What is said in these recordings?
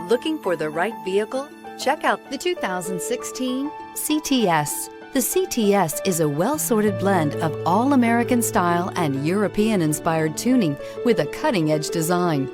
Looking for the right vehicle? Check out the 2016 CTS. The CTS is a well-sorted blend of all-American style and European-inspired tuning with a cutting-edge design.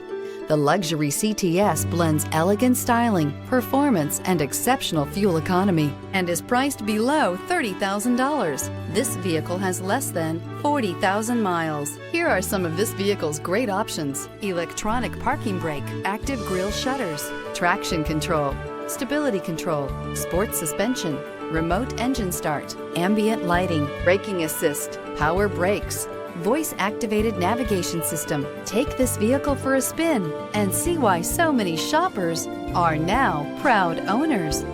The luxury CTS blends elegant styling, performance, and exceptional fuel economy and is priced below $30,000. This vehicle has less than 40,000 miles. Here are some of this vehicle's great options: electronic parking brake, active grille shutters, traction control, stability control, sports suspension, remote engine start, ambient lighting, braking assist, power brakes, voice-activated navigation system. Take this vehicle for a spin and see why so many shoppers are now proud owners.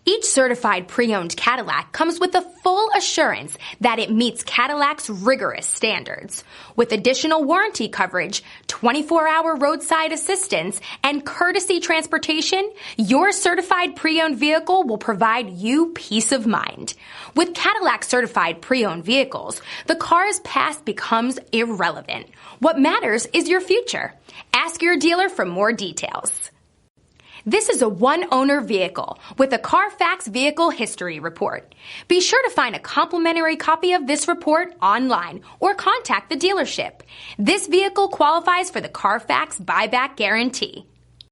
Each certified pre-owned Cadillac comes with the full assurance that it meets Cadillac's rigorous standards. With additional warranty coverage, 24-hour roadside assistance, and courtesy transportation, your certified pre-owned vehicle will provide you peace of mind. With Cadillac certified pre-owned vehicles, the car's past becomes irrelevant. What matters is your future. Ask your dealer for more details. This is a one-owner vehicle with a Carfax Vehicle History Report. Be sure to find a complimentary copy of this report online or contact the dealership. This vehicle qualifies for the Carfax Buyback Guarantee.